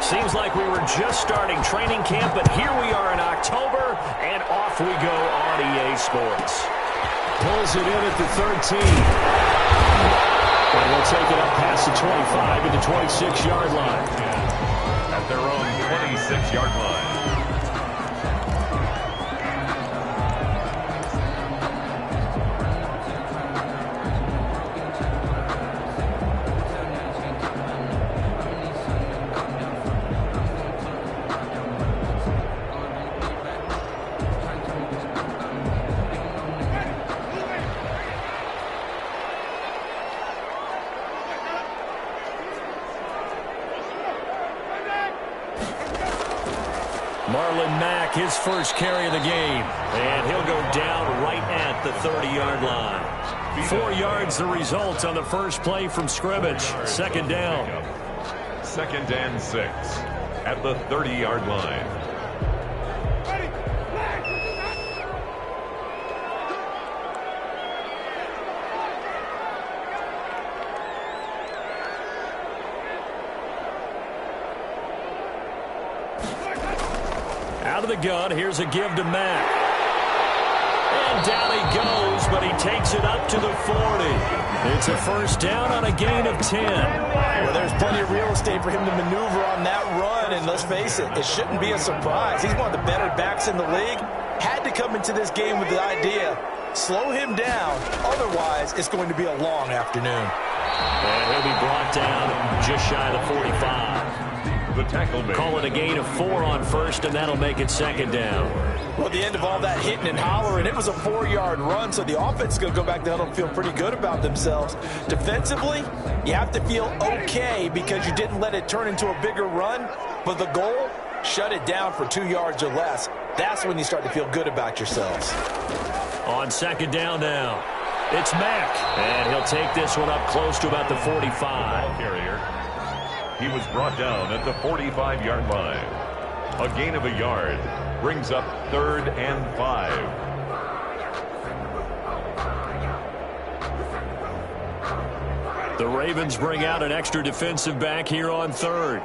Seems like we were just starting training camp, but here we are in October, and off we go on EA Sports. Pulls it in at the 13. And we'll take it up past the 25 to the 26-yard line. At their own 26-yard line. His first carry of the game, and he'll go down right at the 30-yard line. 4 yards the result on the first play from scrimmage. Second down. 2nd and 6 at the 30-yard line. Out of the gun, here's a give to Mack. And down he goes, but he takes it up to the 40. It's a first down on a gain of 10. Well, there's plenty of real estate for him to maneuver on that run, and let's face it, it shouldn't be a surprise. He's one of the better backs in the league. Had to come into this game with the idea, slow him down, otherwise it's going to be a long afternoon. And he'll be brought down just shy of the 45. The tackle made. Call it a gain of 4 on first, and that'll make it second down. Well, at the end of all that hitting and hollering, it was a 4-yard run, so the offense is going to go back to the huddle and feel pretty good about themselves. Defensively, you have to feel okay because you didn't let it turn into a bigger run, but the goal, shut it down for 2 yards or less. That's when you start to feel good about yourselves. On second down now, it's Mack, and he'll take this one up close to about the 45. Ball carrier. He was brought down at the 45-yard line. A gain of a yard brings up 3rd and 5. The Ravens bring out an extra defensive back here on 3rd.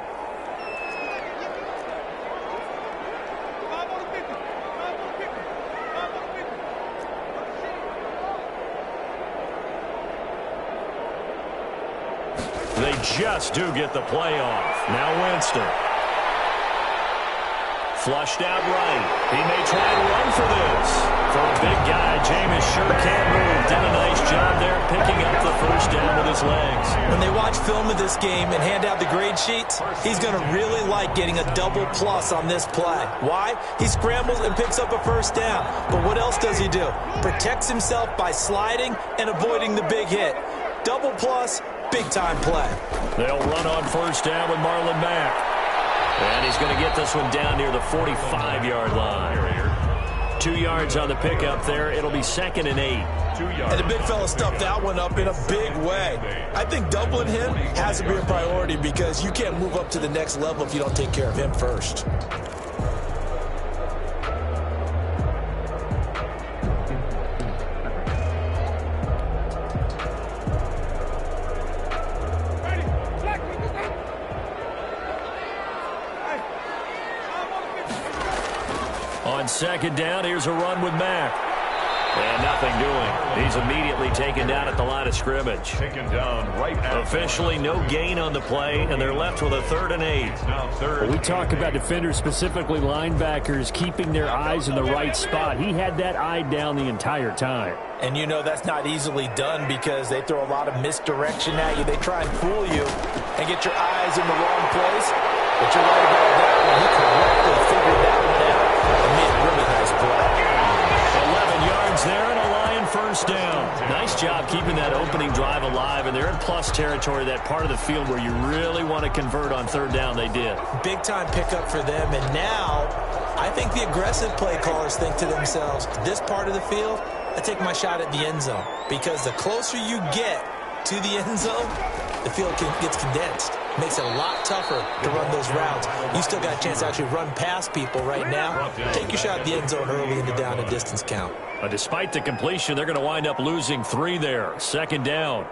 They just do get the play off. Now Winston. Flushed out right. He may try and run for this. For a big guy, Jameis sure can move. Did a nice job there picking up the first down with his legs. When they watch film of this game and hand out the grade sheets, he's going to really like getting a double plus on this play. Why? He scrambles and picks up a first down. But what else does he do? Protects himself by sliding and avoiding the big hit. Double plus, big-time play. They'll run on first down with Marlon Mack. And he's going to get this one down near the 45-yard line. 2 yards on the pickup there. It'll be 2nd and 8. 2 yards. And the big fella stuffed that one up in a big way. I think doubling him has to be a priority because you can't move up to the next level if you don't take care of him first. On second down, here's a run with Mack. And nothing doing. He's immediately taken down at the line of scrimmage. Taken down right at officially no gain on the play, and they're left with a 3rd and 8. now 3rd. We talk about defenders, specifically linebackers, keeping their eyes in the right spot. He had that eye down the entire time. And you know that's not easily done because they throw a lot of misdirection at you. They try and fool you and get your eyes in the wrong place. But you're right about that one. He correctly figured that one out and made a really nice play. 11 yards there and a Lion first down. Nice job keeping that opening drive alive, and they're in plus territory, that part of the field where you really want to convert on 3rd down. They did. Big-time pickup for them, and now I think the aggressive play callers think to themselves, this part of the field, I take my shot at the end zone, because the closer you get to the end zone, the field gets condensed. Makes it a lot tougher to run those routes. You still got a chance to actually run past people right now. Take your shot at the end zone early in the down and distance count. But despite the completion, they're going to wind up losing 3 there. 2nd down.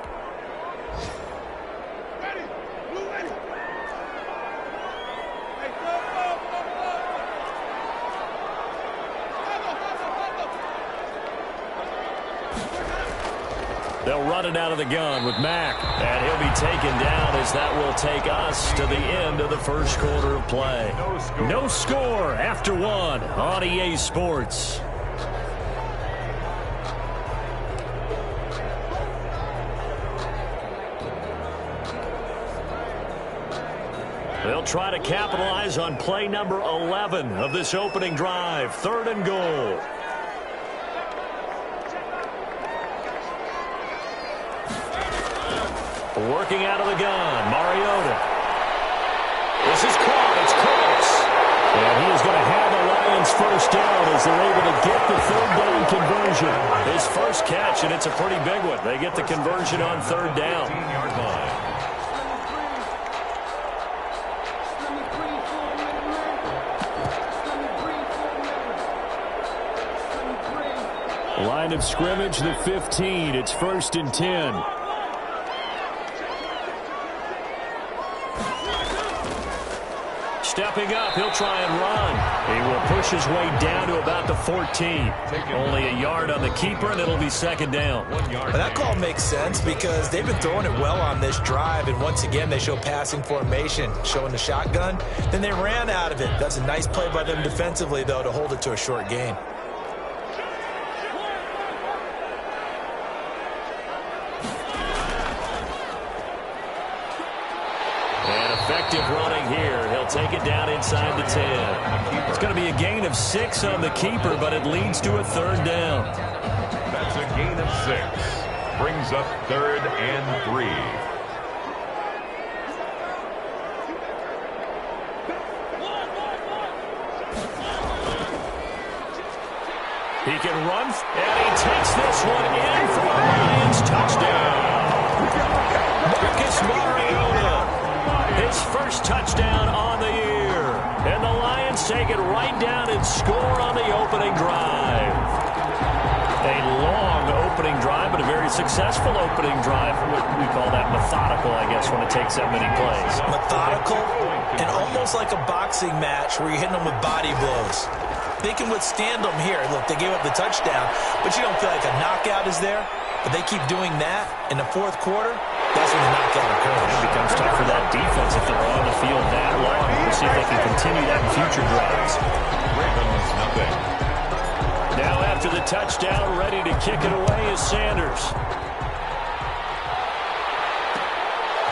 They'll run it out of the gun with Mack. And he'll be taken down as that will take us to the end of the first quarter of play. No score after one on EA Sports. They'll try to capitalize on play number 11 of this opening drive. 3rd and goal. Working out of the gun, Mariota. This is caught. It's close. And he is going to have the Lions first down as they're able to get the 3rd down conversion. His first catch, and it's a pretty big one. They get the conversion on 3rd down. 15-yard line. Line of scrimmage, the 15. It's 1st and 10. Stepping up, he'll try and run. He will push his way down to about the 14. Only a yard on the keeper, and it'll be 2nd down. 1 yard. That call makes sense because they've been throwing it well on this drive, and once again they show passing formation, showing the shotgun. Then they ran out of it. That's a nice play by them defensively, though, to hold it to a short gain. Effective running here. He'll take it down inside the 10. It's going to be a gain of 6 on the keeper, but it leads to a 3rd down. That's a gain of 6. Brings up 3rd and 3. He can run, and he takes this one in for a Lions touchdown. Marcus Mariota. His first touchdown on the year. And the Lions take it right down and score on the opening drive. A long opening drive, but a very successful opening drive. We call that methodical, I guess, when it takes that many plays. Methodical and almost like a boxing match where you're hitting them with body blows. They can withstand them here. Look, they gave up the touchdown, but you don't feel like a knockout is there. But they keep doing that in the 4th quarter. That's when the knockout occurs. It becomes tough for that defense if they're on the field that long. We'll see if they can continue that in future drives. Ravens, nothing. Now after the touchdown, ready to kick it away is Sanders.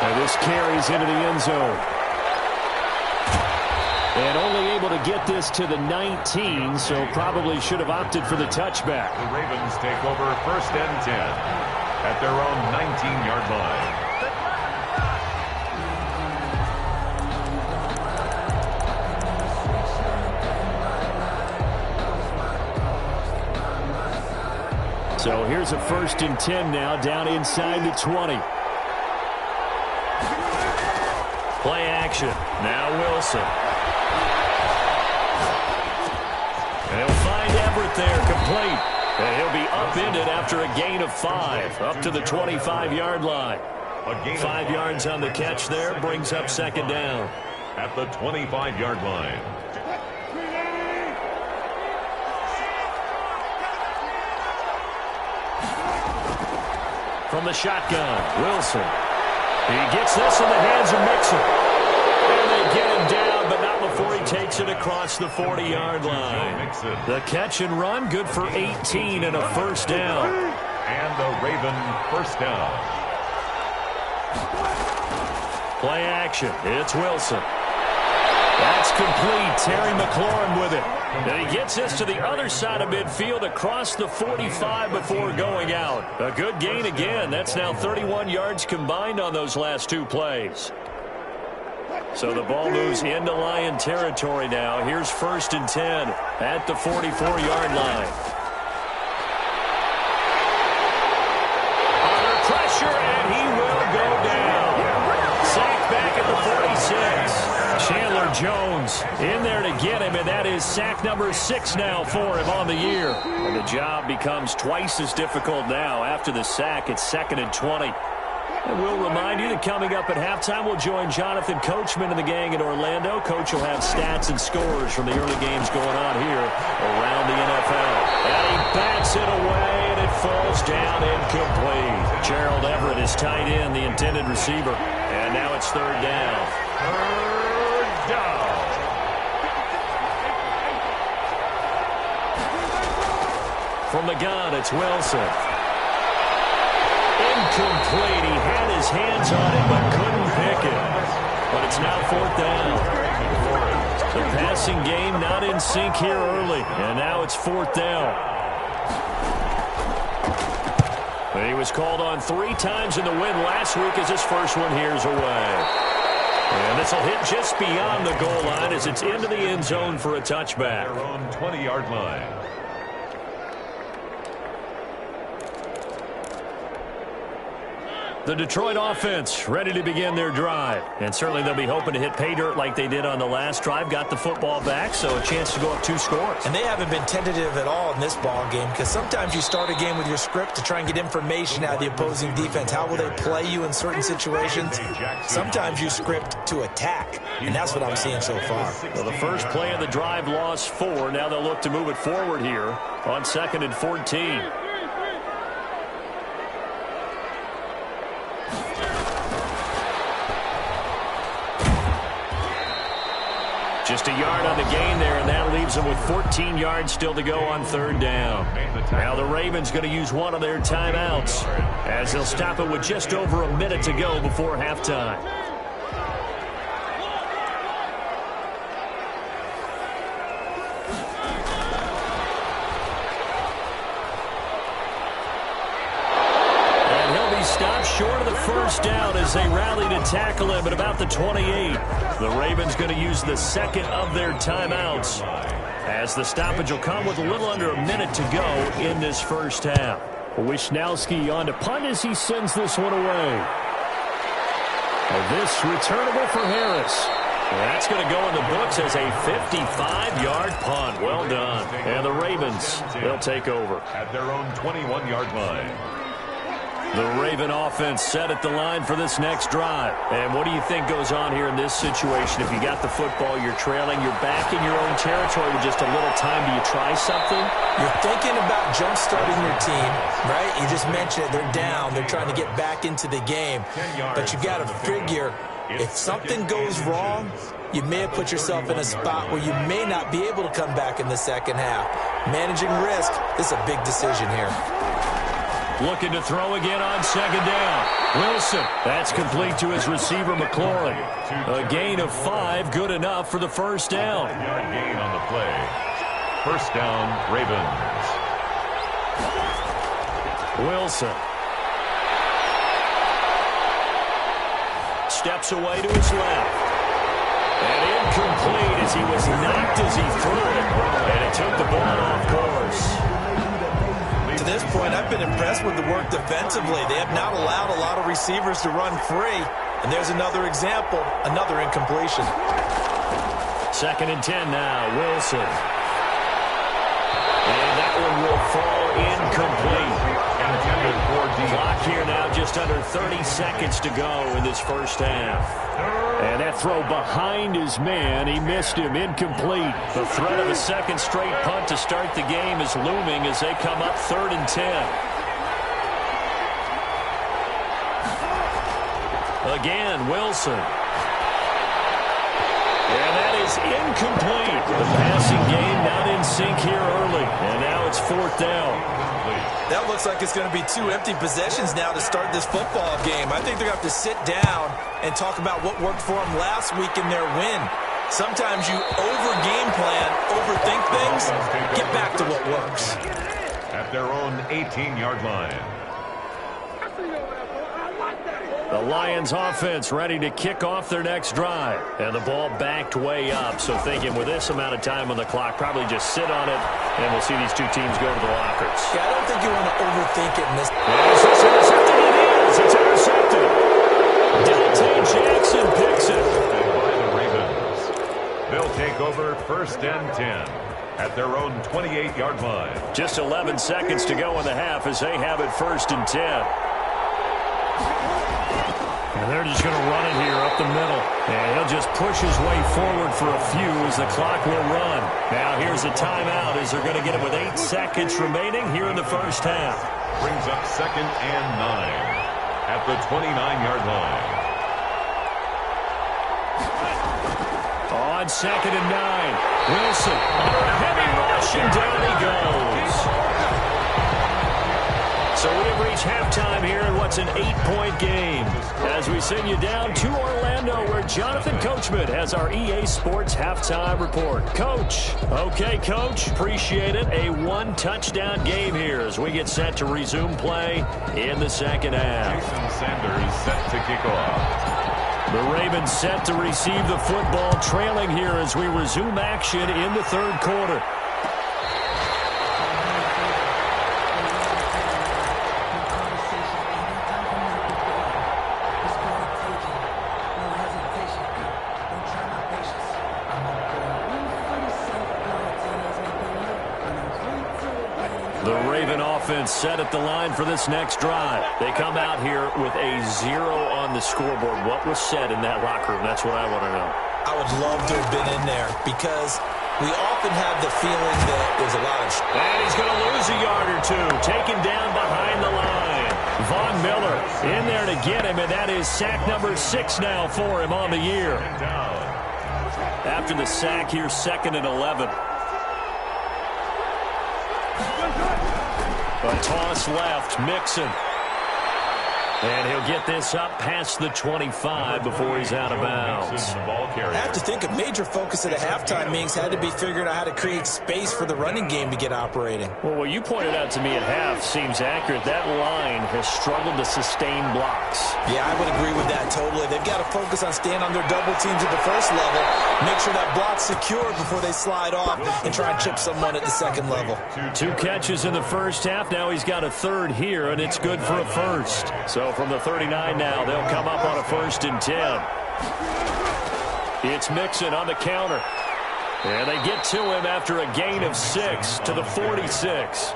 And this carries into the end zone. And only able to get this to the 19, so probably should have opted for the touchback. The Ravens take over 1st and 10 at their own 19-yard line. So here's a 1st and 10 now, down inside the 20. Play action. Now Wilson. And he'll find Everett there, complete. And he'll be upended after a gain of 5, up to the 25-yard line. 5 yards on the catch there, brings up 2nd down. At the 25-yard line. From the shotgun, Wilson. He gets this in the hands of Mixon. And they get him down, but not before he takes it across the 40-yard line. The catch and run, good for 18 and a 1st down. And the Raven 1st down. Play action. It's Wilson. That's complete. Terry McLaurin with it. And he gets this to the other side of midfield across the 45 before going out. A good gain again. That's now 31 yards combined on those last 2 plays. So the ball moves into Lion territory now. Here's 1st and 10 at the 44-yard line. Under pressure, and he will go down. Sacked back at the 46. Chandler Jones in there to get him, and that is sack number 6 now for him on the year. And the job becomes twice as difficult now. After the sack, it's 2nd and 20. And we'll remind you that coming up at halftime, we'll join Jonathan Coachman and the gang in Orlando. Coach will have stats and scores from the early games going on here around the NFL. And he bats it away, and it falls down incomplete. Gerald Everett is tight end, the intended receiver. And now it's third down. Third down. From the gun, it's Wilson. Incomplete. He had his hands on it but couldn't pick it. But it's now fourth down. The passing game not in sync here early. And now it's fourth down. He was called on 3 times in the win last week as his first one here's away. And this will hit just beyond the goal line as it's into the end zone for a touchback. Their own 20-yard line. The Detroit offense ready to begin their drive. And certainly they'll be hoping to hit pay dirt like they did on the last drive. Got the football back, so a chance to go up 2 scores. And they haven't been tentative at all in this ball game because sometimes you start a game with your script to try and get information out of the opposing defense. How will they play you in certain situations? Sometimes you script to attack, and that's what I'm seeing so far. Well, the first play of the drive lost 4. Now they'll look to move it forward here on 2nd and 14. Just a yard on the gain there, and that leaves them with 14 yards still to go on third down. Now the Ravens going to use one of their timeouts as they'll stop it with just over a minute to go before halftime. Stopped short of the first down as they rally to tackle him at about the 28. The Ravens going to use the second of their timeouts as the stoppage will come with a little under a minute to go in this first half. Wisnowski on to punt as he sends this one away. And this returnable for Harris. That's going to go in the books as a 55-yard punt. Well done. And the Ravens, they'll take over. At their own 21-yard line. The Raven offense set at the line for this next drive. And what do you think goes on here in this situation? If you got the football, you're trailing, you're back in your own territory with just a little time. Do you try something? You're thinking about jump-starting your team, right? You just mentioned it. They're down. They're trying to get back into the game. But you got to figure if something goes wrong, you may have put yourself in a spot where you may not be able to come back in the second half. Managing risk is a big decision here. Looking to throw again on second down. Wilson, that's complete to his receiver, McLaurin. A gain of 5, good enough for the first down. Yard gain on the play. First down, Ravens. Wilson. Steps away to his left. And incomplete as he was knocked as he threw it. And it took the ball off course. To this point, I've been impressed with the work defensively. They have not allowed a lot of receivers to run free. And there's another example, another incompletion. 2nd and 10 now, Wilson. And that one will fall incomplete. Clock here now, just under 30 seconds to go in this first half. And that throw behind his man, he missed him, incomplete. The threat of a second straight punt to start the game is looming as they come up 3rd and 10. Again, Wilson. And that is incomplete. The passing game not in sync here early. And now it's 4th down. That looks like it's going to be 2 empty possessions now to start this football game. I think they're going to have to sit down and talk about what worked for them last week in their win. Sometimes you over-game plan, overthink things, get back to what works. At their own 18-yard line. The Lions offense ready to kick off their next drive. And the ball backed way up. So thinking with this amount of time on the clock, probably just sit on it, and we'll see these two teams go to the lockers. Yeah, I don't think you want to overthink it in this. Is this intercepted? It is. It's intercepted. Dante Jackson picks it. By the Ravens. They'll take over 1st and 10 at their own 28-yard line. Just 11 seconds to go in the half as they have it 1st and 10. And they're just going to run it here up the middle. And he'll just push his way forward for a few as the clock will run. Now here's a timeout as they're going to get it with 8 seconds remaining here in the first half. Brings up 2nd and 9 at the 29-yard line. On 2nd and 9, Wilson under a heavy rush, and down he goes. So we have reached halftime here in what's an 8-point game. As we send you down to Orlando, where Jonathan Coachman has our EA Sports halftime report. Coach. Okay, Coach. Appreciate it. A 1-touchdown game here as we get set to resume play in the second half. Jason Sanders set to kick off. The Ravens set to receive the football, trailing here as we resume action in the third quarter. The Raven offense set at the line for this next drive. They come out here with a 0 on the scoreboard. What was said in that locker room? That's what I want to know. I would love to have been in there because we often have the feeling that there's a lot of... And he's going to lose a yard or two. Taken down behind the line. Von Miller in there to get him, and that is sack number 6 now for him on the year. After the sack here, 2nd and 11. A toss left, Mixon. And he'll get this up past the 25 before he's out of bounds. I have to think a major focus at a halftime meetings had to be figuring out how to create space for the running game to get operating. Well, what you pointed out to me at half seems accurate. That line has struggled to sustain blocks. Yeah, I would agree with that totally. They've got to focus on staying on their double teams at the first level, make sure that block's secured before they slide off and try and chip someone at the second level. 2 catches in the first half. Now he's got a 3rd here, and it's good for a first. So from the 39 now, they'll come up on a 1st and 10. It's Mixon on the counter. And they get to him after a gain of 6 to the 46.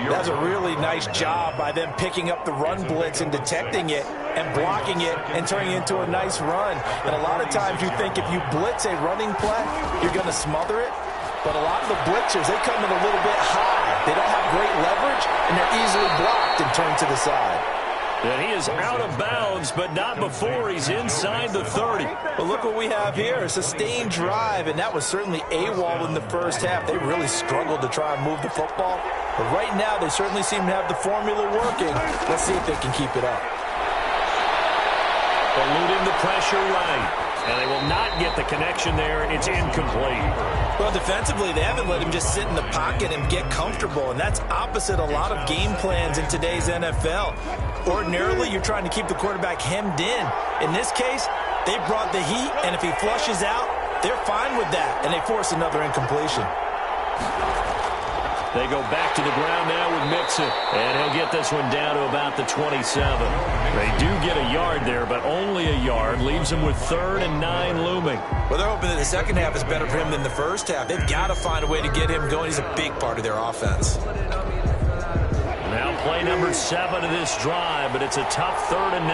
That's a really nice job by them picking up the run blitz and detecting it and blocking it and turning it into a nice run. And a lot of times you think if you blitz a running play, you're going to smother it. But a lot of the blitzers, they come in a little bit high. They don't have great leverage, and they're easily blocked and turned to the side. And he is out of bounds, but not before he's inside the 30. But look what we have here, a sustained drive, and that was certainly AWOL in the first half. They really struggled to try and move the football. But right now, they certainly seem to have the formula working. Let's see if they can keep it up. Eluding the pressure right. And they will not get the connection there. It's incomplete. Well, defensively, they haven't let him just sit in the pocket and get comfortable, and that's opposite a lot of game plans in today's NFL. Ordinarily, you're trying to keep the quarterback hemmed in. In this case, they brought the heat, and if he flushes out, they're fine with that, and they force another incompletion. They go back to the ground now with Mixon, and he'll get this one down to about the 27. They do get a yard there, but only a yard. Leaves him with 3rd and 9 looming. Well, they're hoping that the second half is better for him than the first half. They've got to find a way to get him going. He's a big part of their offense. Now play number 7 of this drive, but it's a tough 3rd and 9.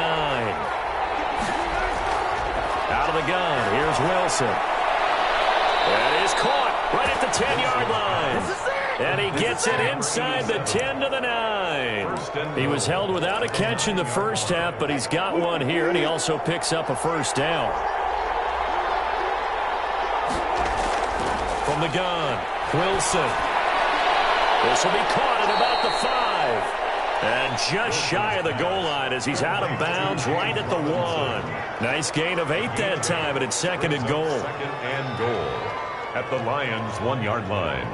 Out of the gun, here's Wilson. That is caught right at the 10-yard line. And he gets it inside the 10 to the 9. He was held without a catch in the first half, but he's got one here, and he also picks up a first down. From the gun, Wilson. This will be caught at about the 5. And just shy of the goal line as he's out of bounds right at the 1. Nice gain of 8 that time, and it's 2nd and goal. 2nd and goal at the Lions' 1-yard line.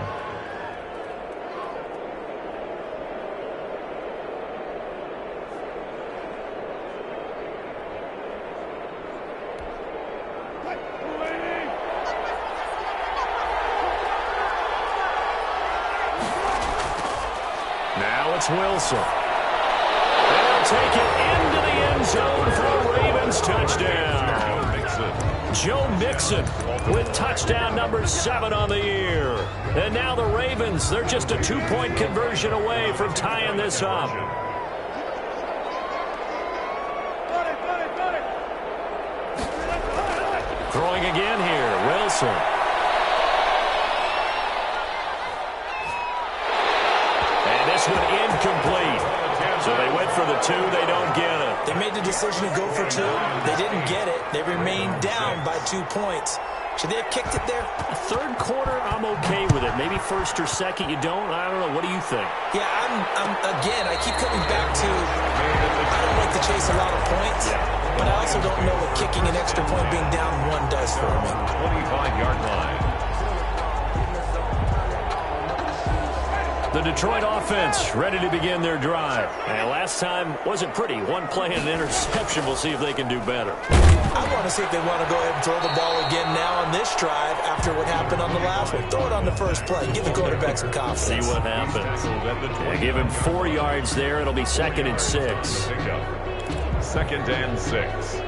Now it's Wilson. They'll take it into the end zone for a Ravens touchdown. Joe Mixon with touchdown number 7 on the year. And now the Ravens, they're just a 2-point conversion away from tying this up. Throwing again here, Wilson. And this one incomplete. So they went for the 2. They don't get it. They made the decision to go for 2. They didn't get it. They remained down by 2 points. Should they have kicked it there? Third quarter, I'm okay with it. Maybe first or second, you don't. I don't know. What do you think? Yeah, again, I keep coming back to I don't like to chase a lot of points, but I also don't know what kicking an extra point being down 1 does for me. 25-yard line. The Detroit offense ready to begin their drive. And last time wasn't pretty. 1 play and an interception. We'll see if they can do better. I want to see if they want to go ahead and throw the ball again now on this drive after what happened on the last one. Throw it on the first play. Give the quarterback some confidence. See what happens. Give him 4 yards there. It'll be 2nd and 6. 2nd and 6.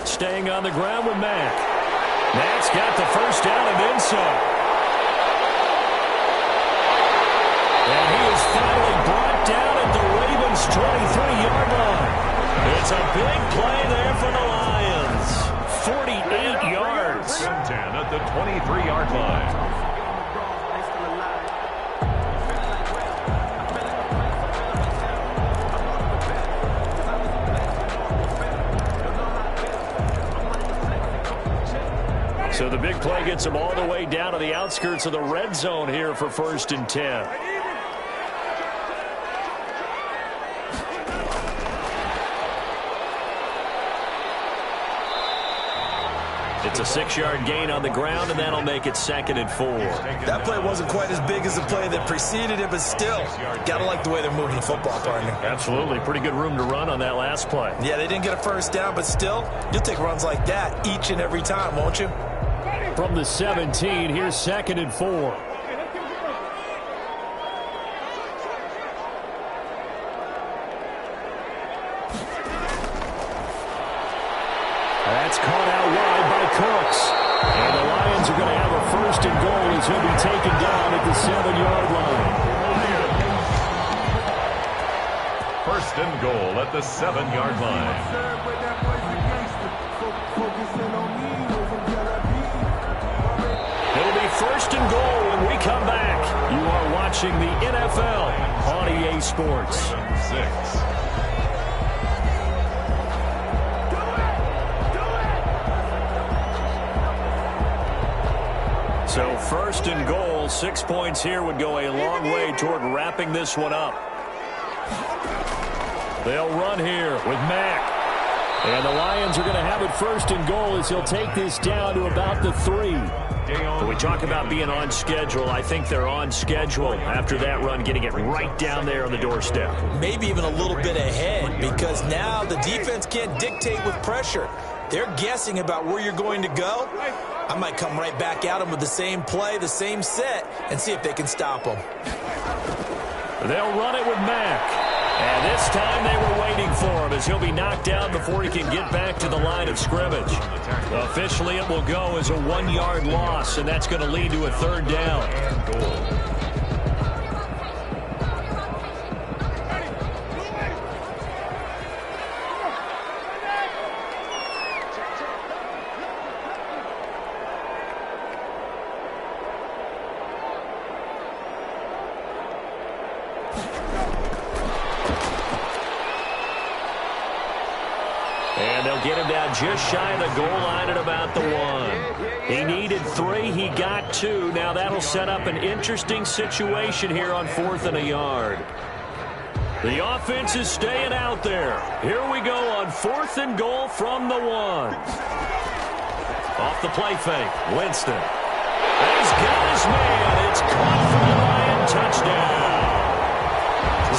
Staying on the ground with Mack. Mack's got the first down and then some. And he is finally brought down at the Ravens' 23-yard line. It's a big play there for the Lions. 48 yards. 10 at the 23-yard line. So the big play gets them all the way down to the outskirts of the red zone here for 1st and 10. It's a 6-yard gain on the ground, and that'll make it 2nd and 4. That play wasn't quite as big as the play that preceded it, but still, got to like the way they're moving the football, partner. Absolutely. Pretty good room to run on that last play. Yeah, they didn't get a first down, but still, you'll take runs like that each and every time, won't you? From the 17, here's 2nd and 4. That's caught out wide by Cooks. And the Lions are going to have a 1st and goal as he'll be taken down at the 7-yard line. 1st and goal at the 7-yard line. It'll be 1st and goal when we come back. You are watching the NFL on EA Sports. 6. So 1st and goal, 6 points here would go a long way toward wrapping this one up. They'll run here with Mack. And the Lions are going to have it 1st and goal as he'll take this down to about the 3. When we talk about being on schedule, I think they're on schedule after that run, getting it right down there on the doorstep. Maybe even a little bit ahead, because now the defense can't dictate with pressure. They're guessing about where you're going to go. I might come right back at them with the same play, the same set, and see if they can stop them. They'll run it with Mack. And this time they were waiting for him as he'll be knocked down before he can get back to the line of scrimmage. Officially, it will go as a 1-yard loss, and that's going to lead to a 3rd down. And they'll get him down just shy of the goal line at about the 1. He needed 3. He got 2. Now that'll set up an interesting situation here on 4th and a yard. The offense is staying out there. Here we go on 4th and goal from the 1. Off the play fake, Winston. He's got his man. It's caught for the Lion touchdown.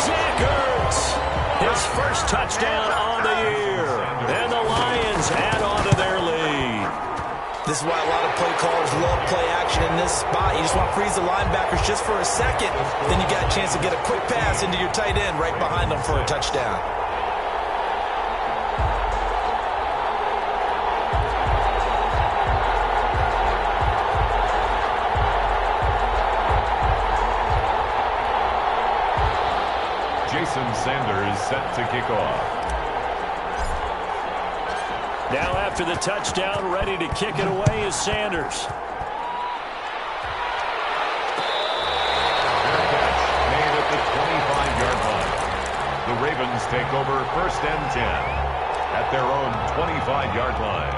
Zach Ertz, his first touchdown on the year. And the Lions add on to their lead. This is why a lot of play callers love play action in this spot. You just want to freeze the linebackers just for a second. Then you got a chance to get a quick pass into your tight end right behind them for a touchdown. Sanders set to kick off. Now after the touchdown, ready to kick it away is Sanders. Their catch made at the 25-yard line. The Ravens take over 1st and 10 at their own 25-yard line.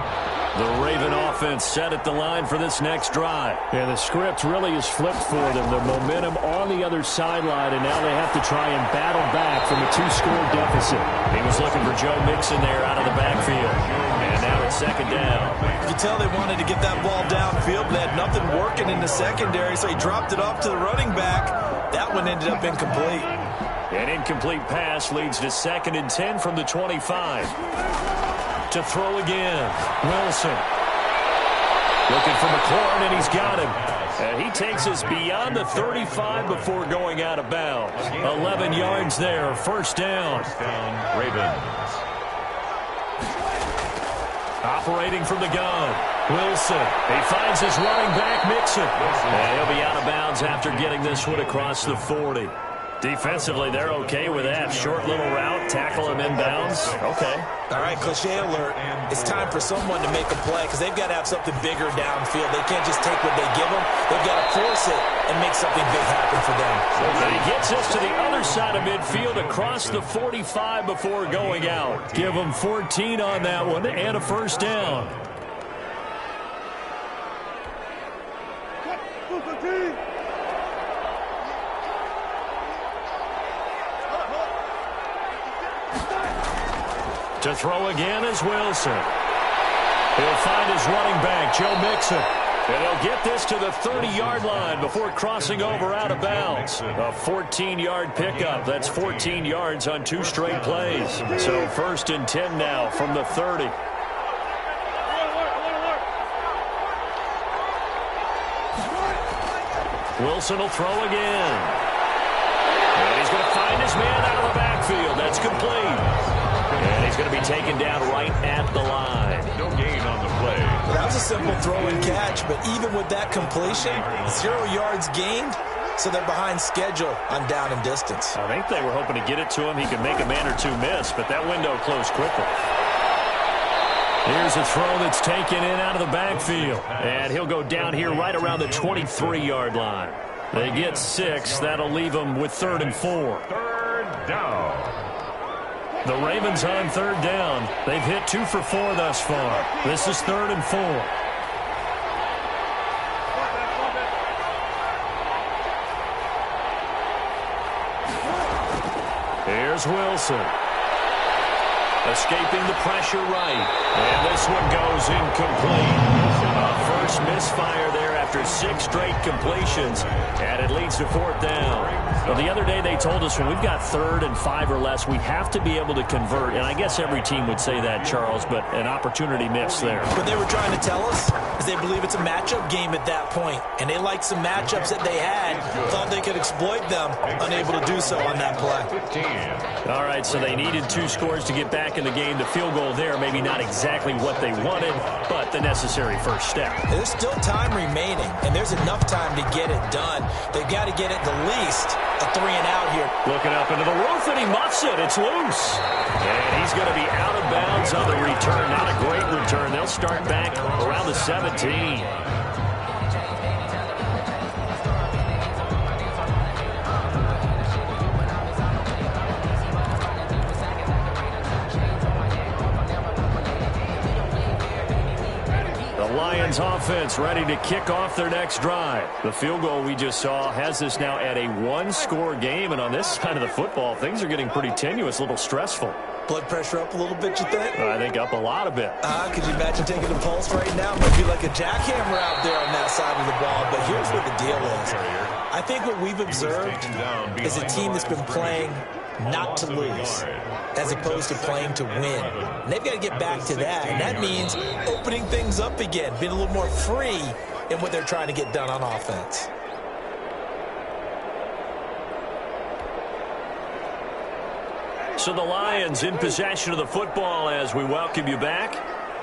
The Raven offense set at the line for this next drive. Yeah, the script really is flipped for them. The momentum on the other sideline, and now they have to try and battle back from a 2-score deficit. He was looking for Joe Mixon there out of the backfield. And now it's 2nd down. You can tell they wanted to get that ball downfield, but they had nothing working in the secondary, so he dropped it off to the running back. That one ended up incomplete. An incomplete pass leads to 2nd and 10 from the 25. To throw again. Wilson. Looking for McLaurin, and he's got him. And he takes us beyond the 35 before going out of bounds. 11 yards there, 1st down. Ravens. Operating from the gun. Wilson. He finds his running back, Mixon. And he'll be out of bounds after getting this one across the 40. Defensively, they're okay with that. Short little route, tackle him inbounds. Okay. All right, cliche alert. It's time for someone to make a play because they've got to have something bigger downfield. They can't just take what they give them. They've got to force it and make something big happen for them. And he gets us to the other side of midfield across the 45 before going out. Give them 14 on that one and a 1st down. To throw again is Wilson. He'll find his running back, Joe Mixon. And he'll get this to the 30-yard line before crossing over out of bounds. A 14-yard pickup. That's 14 yards on 2 straight plays. So 1st and 10 now from the 30. Wilson will throw again. And he's going to find his man out of the backfield. That's complete. And he's going to be taken down right at the line. No gain on the play. That was a simple throw and catch, but even with that completion, 0 yards gained, so they're behind schedule on down and distance. I think they were hoping to get it to him. He could make a man or two miss, but that window closed quickly. Here's a throw that's taken in out of the backfield. And he'll go down here right around the 23-yard line. They get 6. That'll leave them with 3rd and 4. 3rd down. The Ravens on 3rd down. They've hit 2 for 4 thus far. This is 3rd and 4. Here's Wilson. Escaping the pressure right. And this one goes incomplete. First misfire there after 6 straight completions. And it leads to 4th down. Well, the other day they told us when we've got 3rd and 5 or less, we have to be able to convert. And I guess every team would say that, Charles, but an opportunity missed there. What they were trying to tell us is they believe it's a matchup game at that point. And they liked some matchups that they had, thought they could exploit them, unable to do so on that play. All right, so they needed 2 scores to get back in the game. The field goal there, maybe not exactly what they wanted, but the necessary first step. There's still time remaining, and there's enough time to get it done. They've got to get it the least a 3 and out here. Looking up into the roof, and he muffs it. It's loose. And he's going to be out of bounds on the return. Not a great return. They'll start back around the 17. Lions offense ready to kick off their next drive. The field goal we just saw has this now at a 1-score game, and on this side of the football, things are getting pretty tenuous, a little stressful. Blood pressure up a little bit, you think? I think up a lot a bit. Could you imagine taking the pulse right now? It might be like a jackhammer out there on that side of the ball. But here's what the deal is. I think what we've observed is a team that's been playing not to lose as opposed to playing to win. And they've got to get back to that. And that means opening things up again, being a little more free in what they're trying to get done on offense. So the Lions in possession of the football as we welcome you back.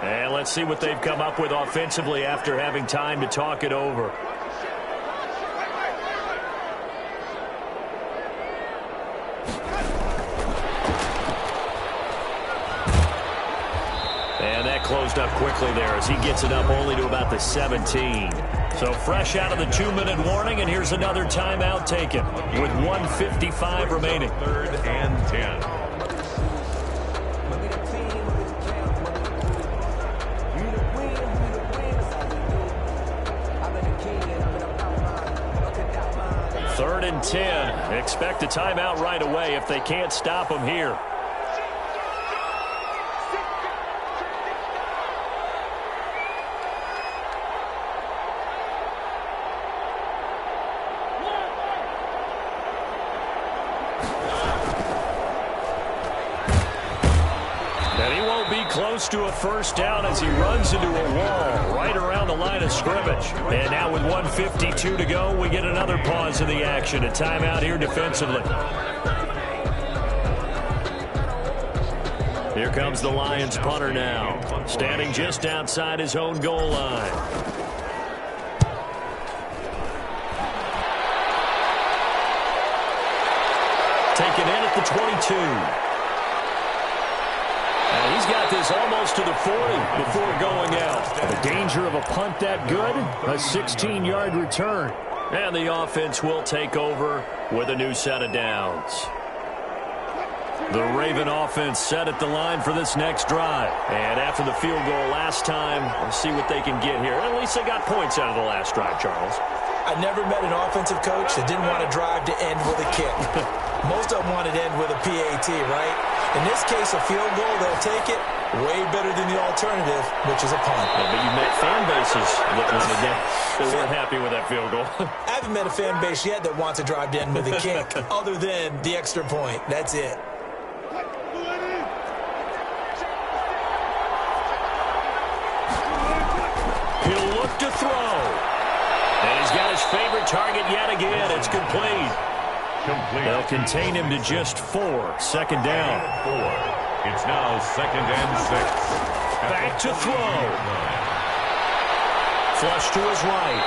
And let's see what they've come up with offensively after having time to talk it over. And that closed up quickly there as he gets it up only to about the 17. So fresh out of the 2-minute warning, and here's another timeout taken with 1:55 remaining. 3rd and 10. Third and 10. Expect a timeout right away if they can't stop them here. Close to a first down as he runs into a wall right around the line of scrimmage. And now with 1:52 to go, we get another pause in the action. A timeout here defensively. Here comes the Lions punter now, standing just outside his own goal line. Taken in at the 22. And he's got this almost to the 40 before going out. The danger of a punt that good, a 16-yard return. And the offense will take over with a new set of downs. The Raven offense set at the line for this next drive. And after the field goal last time, we'll see what they can get here. At least they got points out of the last drive, Charles. I never met an offensive coach that didn't want to drive to end with a kick. Most of them wanted to end with a PAT, right? In this case, a field goal, they'll take it. Way better than the alternative, which is a punt. Yeah, but you've met fan bases that weren't happy with that field goal. I haven't met a fan base yet that wants to drive to end with a kick, other than the extra point. That's it. He'll look to throw. And he's got his favorite target yet again. It's complete. They'll contain him to just 4. Second down. 4. It's now 2nd and 6. Back to throw. Flush to his right.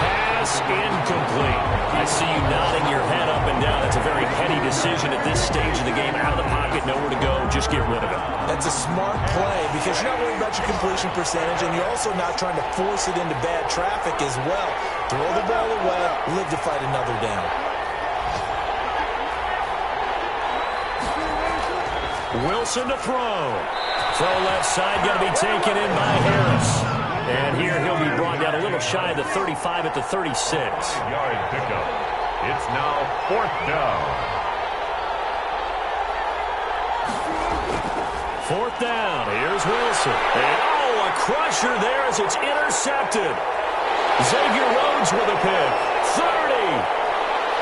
Pass incomplete. I see you nodding your head up and down. That's a very heady decision at this stage of the game. Out of the pocket, nowhere to go. Just get rid of it. That's a smart play because you're not worried about your completion percentage, and you're also not trying to force it into bad traffic as well. Throw the ball away, live to fight another down. Wilson to throw. Throw left side, going to be taken in by Harris. And here he'll be brought down a little shy of the 35 at the 36. Yard pickup. It's now 4th down. 4th down. Here's Wilson. And a crusher there as it's intercepted. Xavier Rhodes with a pick. 30.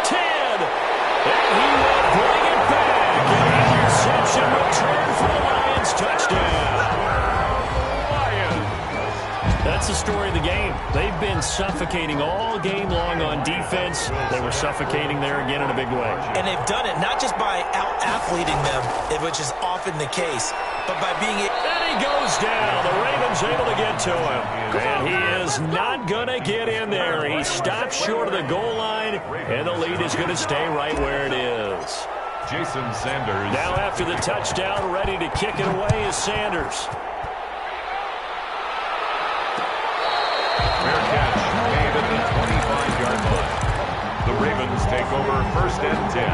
10. And he will bring it back. Interception return for the Lions. Touchdown. That's the story of the game. They've been suffocating all game long on defense. They were suffocating there again in a big way. And they've done it not just by out-athleting them, which is often the case, but by being... And he goes down. The Ravens able to get to him. And he is not going to get in there. He stops short of the goal line, and the lead is going to stay right where it is. Jason Sanders. Now after the touchdown, ready to kick it away is Sanders. Fair catch made at the 25-yard line. The Ravens take over 1st and 10.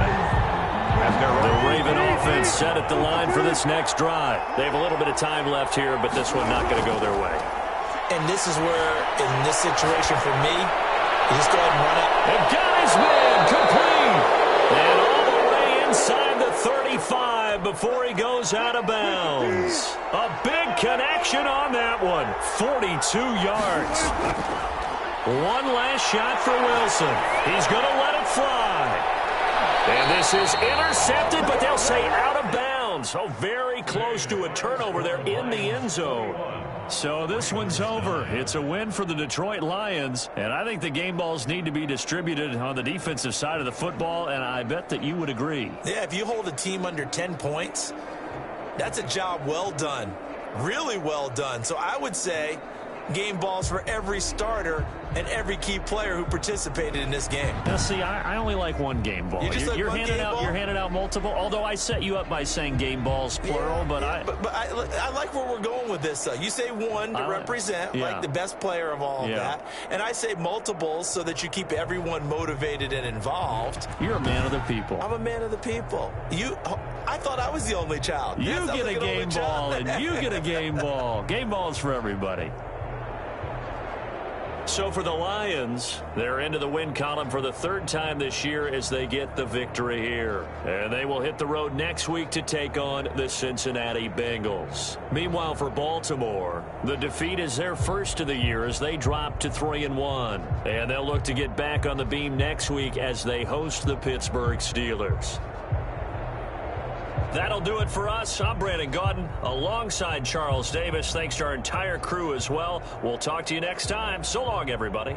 The Raven offense set at the line for this next drive. They have a little bit of time left here, but this one not going to go their way. And this is where, in this situation for me, you just go ahead and run it. And got his man complete. And all the way inside the 35 before he goes out of bounds. A big connection on that one. 42 yards. One last shot for Wilson. He's going to let it fly. And this is intercepted, but they'll say out of bounds. So very close to a turnover there in the end zone. So this one's over. It's a win for the Detroit Lions, and I think the game balls need to be distributed on the defensive side of the football, and I bet that you would agree. Yeah, if you hold a team under 10 points, that's a job well done. Really well done. So I would say game balls for every starter and every key player who participated in this game. Now, see, I only like one game ball. You're handing out multiple. Although I set you up by saying game balls plural, but I like where we're going with this. You say one to represent, like the best player of all of that, and I say multiples so that you keep everyone motivated and involved. You're a man of the people. I'm a man of the people. I thought I was the only child. You get a game ball, and you get a game ball. Game balls for everybody. So for the Lions, they're into the win column for the third time this year as they get the victory here. And they will hit the road next week to take on the Cincinnati Bengals. Meanwhile, for Baltimore, the defeat is their first of the year as they drop to 3-1. And they'll look to get back on the beam next week as they host the Pittsburgh Steelers. That'll do it for us. I'm Brandon Gaudin alongside Charles Davis. Thanks to our entire crew as well. We'll talk to you next time. So long, everybody.